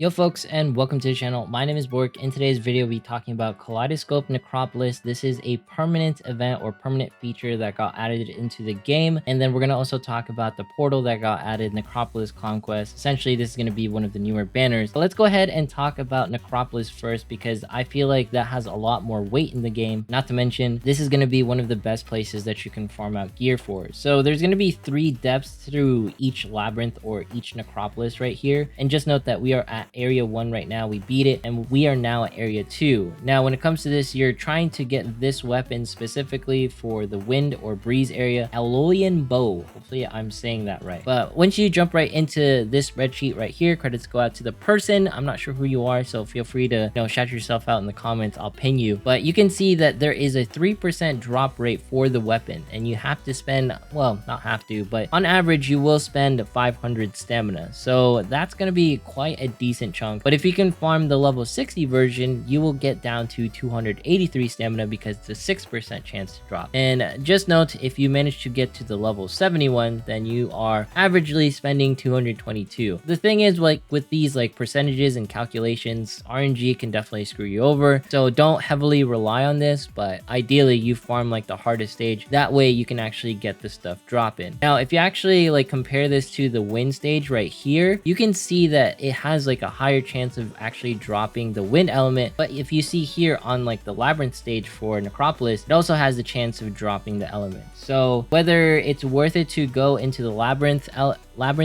Yo folks, and welcome to the channel. My name is Bork. In today's video we'll be talking about Kaleidoscope Necropolis. This is a permanent event or permanent feature that got added into the game, and then we're going to also talk about the portal that got added, Necropolis Conquest. Essentially this is going to be one of the newer banners, but let's go ahead and talk about Necropolis first, because I feel like that has a lot more weight in the game. Not to mention, this is going to be one of the best places that you can farm out gear for. So there's going to be 3 depths through each labyrinth or each Necropolis right here, and just note that we are at area 1 right now. We beat it and we are now at area 2. Now when it comes to this, you're trying to get this weapon specifically for the wind or breeze area, Alloian Bow. Hopefully I'm saying that right. But once you jump right into this spreadsheet right here, credits go out to the person. I'm not sure who you are, so feel free to shout yourself out in the comments. I'll ping you. But you can see that there is a 3% drop rate for the weapon, and you have to spend, well, not have to, but on average you will spend 500 stamina. So that's going to be quite a decent chunk. But if you can farm the level 60 version, you will get down to 283 stamina because it's a 6% chance to drop. And just note, if you manage to get to the level 71, then you are averagely spending 222. The thing is, like with these percentages and calculations, RNG can definitely screw you over. So don't heavily rely on this, but ideally you farm the hardest stage. That way you can actually get the stuff dropping. Now, if you actually compare this to the wind stage right here, you can see that it has a higher chance of actually dropping the wind element. But if you see here on the labyrinth stage for Necropolis, it also has the chance of dropping the element. So whether it's worth it to go into the labyrinth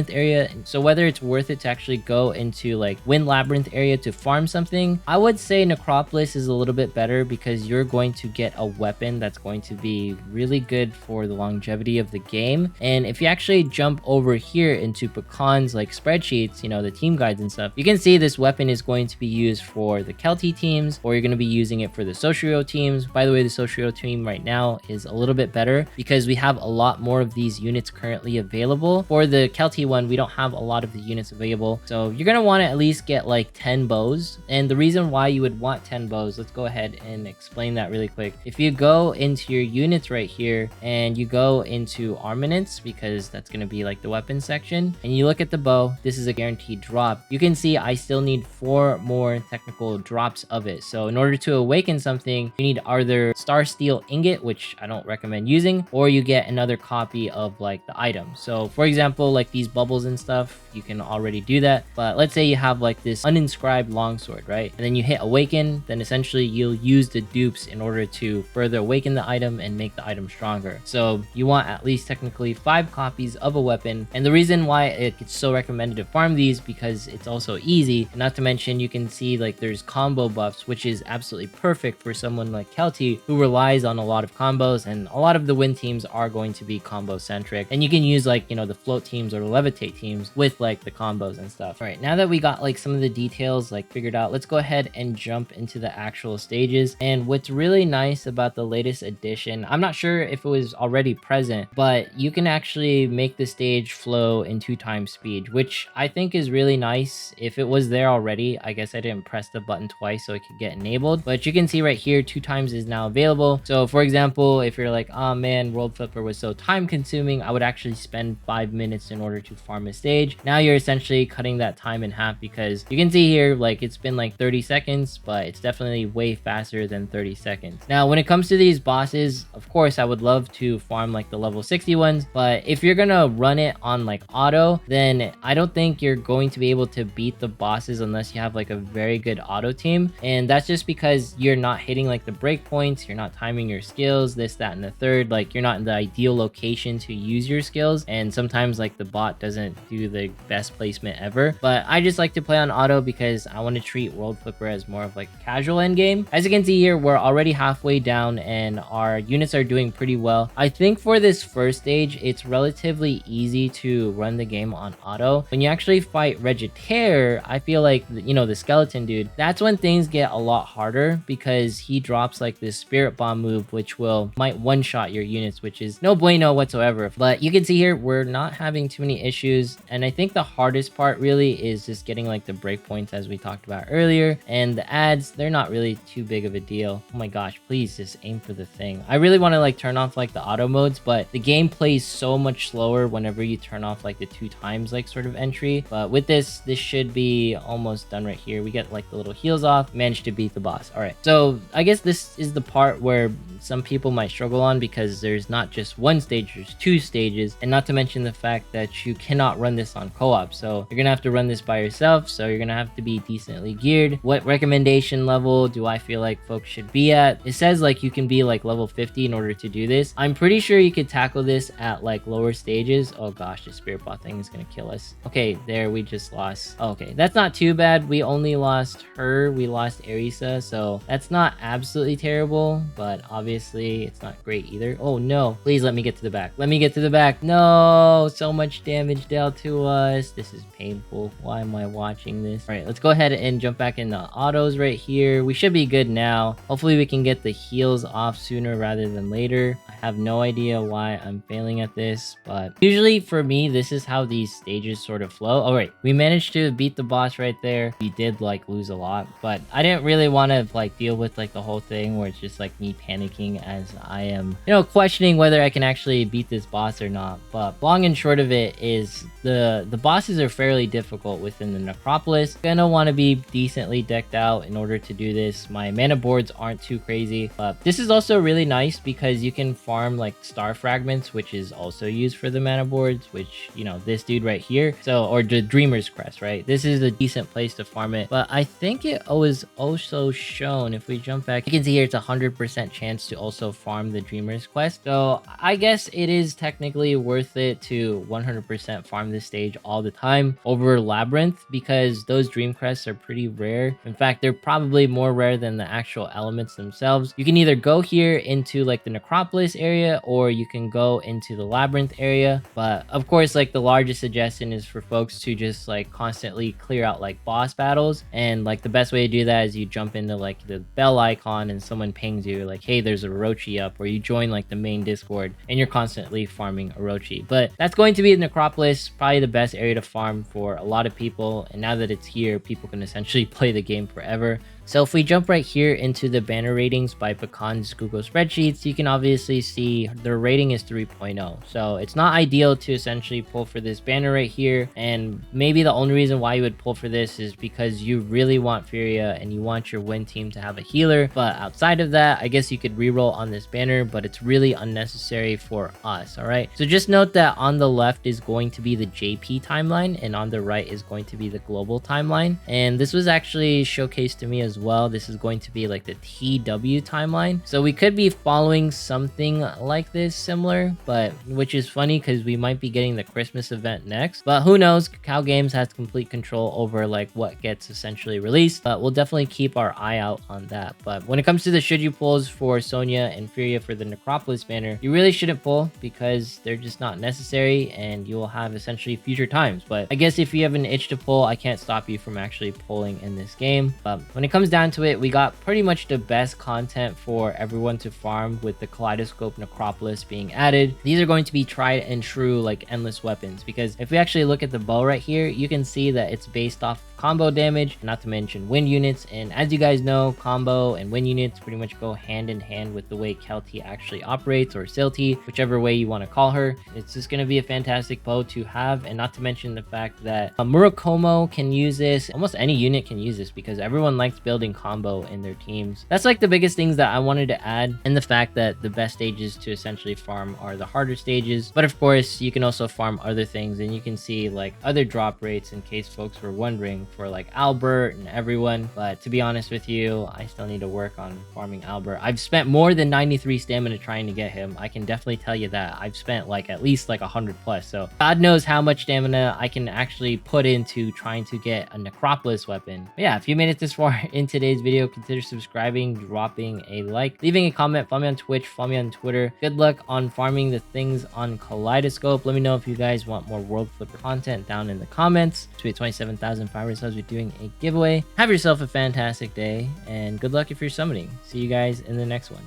area, so whether it's worth it to actually go into wind labyrinth area to farm something, I would say Necropolis is a little bit better, because you're going to get a weapon that's going to be really good for the longevity of the game. And if you actually jump over here into Pecan's spreadsheets, the team guides and stuff, you can see this weapon is going to be used for the Kelty teams, or you're going to be using it for the Socio teams. By the way, the Socio team right now is a little bit better because we have a lot more of these units currently available. For the Kelty one, we don't have a lot of the units available, so you're going to want to at least get 10 bows. And the reason why you would want 10 bows, let's go ahead and explain that really quick. If you go into your units right here and you go into armaments, because that's going to be the weapon section, and you look at the bow, this is a guaranteed drop. You can see I still need 4 more technical drops of it. So in order to awaken something, you need either Star Steel Ingot, which I don't recommend using, or you get another copy of the item. So for example, these bubbles and stuff, you can already do that. But let's say you have this uninscribed longsword, right? And then you hit awaken, then essentially you'll use the dupes in order to further awaken the item and make the item stronger. So you want at least technically 5 copies of a weapon. And the reason why it's so recommended to farm these, because it's also easy. Not to mention, you can see there's combo buffs, which is absolutely perfect for someone like Kelty, who relies on a lot of combos, and a lot of the win teams are going to be combo centric. And you can use the float teams or the levitate teams with the combos and stuff. All right, now that we got some of the details figured out, let's go ahead and jump into the actual stages. And what's really nice about the latest edition, I'm not sure if it was already present, but you can actually make the stage flow in 2 times speed, which I think is really nice. If it was there already, I guess I didn't press the button twice so it could get enabled, but you can see right here 2 times is now available. So for example, if you're oh man, World Flipper was so time consuming, I would actually spend 5 minutes in order to farm a stage. Now you're essentially cutting that time in half, because you can see here it's been 30 seconds, but it's definitely way faster than 30 seconds. Now when it comes to these bosses, of course I would love to farm the level 60 ones, but if you're gonna run it on auto, then I don't think you're going to be able to beat the bosses unless you have a very good auto team. And that's just because you're not hitting the breakpoints, you're not timing your skills, this, that, and the third. You're not in the ideal location to use your skills, and sometimes the bot doesn't do the best placement ever. But I just like to play on auto because I want to treat World Flipper as more of a casual end game. As you can see here, we're already halfway down and our units are doing pretty well. I think for this first stage, it's relatively easy to run the game on auto. When you actually fight Regitaire, I feel the skeleton dude, that's when things get a lot harder, because he drops this spirit bomb move, which might one-shot your units, which is no bueno whatsoever. But you can see here, we're not having too many issues. And I think the hardest part really is just getting like the breakpoints, as we talked about earlier. And the ads, they're not really too big of a deal. Oh my gosh, please just aim for the thing. I really want to like turn off like the auto modes, but the game plays so much slower whenever you turn off like the 2 times like sort of entry. But with this should be almost done right here. We get like the little heals off, managed to beat the boss. All right, so I guess this is the part where some people might struggle on, because there's not just 1 stage, there's 2 stages, and not to mention the fact that you cannot run this on co-op. So you're gonna have to run this by yourself, so you're gonna have to be decently geared. What recommendation level do I feel like folks should be at? It says like you can be like level 50 in order to do this. I'm pretty sure you could tackle this at like lower stages. Oh gosh, the spirit bot thing is gonna kill us. Okay, there, we just lost. Okay, that's not too bad. We only lost her, we lost Arisa, so that's not absolutely terrible, but obviously it's not great either. Oh no, please let me get to the back. Let me get to the back. No, so much damage dealt to us. This is painful. Why am I watching this? All right, let's go ahead and jump back into autos right here. We should be good now. Hopefully we can get the heals off sooner rather than later. I have no idea why I'm failing at this, but usually for me, this is how these stages sort of flow. All right, we managed to beat the boss right there. We did like lose a lot, but I didn't really want to like deal with like the whole thing where it's just like me panicking as I am, you know, questioning whether I can actually beat this boss or not. But long and short of it is the bosses are fairly difficult within the Necropolis. Gonna want to be decently decked out in order to do this. My mana boards aren't too crazy, but this is also really nice because you can farm like star fragments, which is also used for the mana boards, which, you know, this dude right here, so, or the Dreamer's Crest, right? This is a decent place to farm it, but I think it was also shown, if we jump back, you can see here it's 100% chance to also farm the Dreamer's Quest. So I guess it is technically worth it to 100% farm this stage all the time over Labyrinth, because those Dream Crests are pretty rare. In fact, they're probably more rare than the actual elements themselves. You can either go here into like the Necropolis area, or you can go into the Labyrinth area. But of course, like the largest suggestion is for folks to just like constantly clear out like boss battles. And like the best way to do that is you jump into like the bell icon and someone pings you like, hey, there's a Orochi up, or you join like the main Discord and you're constantly farming Orochi. But that's going to be the Necropolis, probably the best area to farm for a lot of people. And now that it's here, people can essentially play the game forever. So if we jump right here into the banner ratings by Pecan's Google Spreadsheets, you can obviously see their rating is 3.0. So it's not ideal to essentially pull for this banner right here. And maybe the only reason why you would pull for this is because you really want Furia and you want your win team to have a healer. But outside of that, I guess you could reroll on this banner, but it's really unnecessary for us, all right? So just note that on the left is going to be the JP timeline, and on the right is going to be the global timeline. And this was actually showcased to me as well. This is going to be like the TW timeline. So we could be following something like this similar, but which is funny because we might be getting the Christmas event next. But who knows? Cacao Games has complete control over like what gets essentially released. But we'll definitely keep our eye out on that. But when it comes to the should you pulls for Sonya and Furia for the Necropolis banner, you really shouldn't pull because they're just not necessary and you will have essentially future times. But I guess if you have an itch to pull, I can't stop you from actually pulling in this game. But when it comes down to it, we got pretty much the best content for everyone to farm with the Kaleidoscope Necropolis being added. These are going to be tried and true like endless weapons, because if we actually look at the bow right here, you can see that it's based off combo damage, not to mention wind units. And as you guys know, combo and wind units pretty much go hand in hand with the way Kelty actually operates, or Silty, whichever way you want to call her. It's just going to be a fantastic bow to have, and not to mention the fact that Murakomo can use this. Almost any unit can use this because everyone likes building combo in their teams. That's like the biggest things that I wanted to add, and the fact that the best stages to essentially farm are the harder stages. But of course, you can also farm other things, and you can see like other drop rates in case folks were wondering for like Albert and everyone. But to be honest with you, I still need to work on farming Albert. I've spent more than 93 stamina trying to get him. I can definitely tell you that. I've spent like at least like 100 plus. So God knows how much stamina I can actually put into trying to get a Necropolis weapon. But yeah, if you made it this far in today's video, consider subscribing, dropping a like, leaving a comment, follow me on Twitch, follow me on Twitter. Good luck on farming the things on Kaleidoscope. Let me know if you guys want more World Flipper content down in the comments. Tweet 27,500 subs, we're doing a giveaway. Have yourself a fantastic day, and good luck if you're summoning. See you guys in the next one.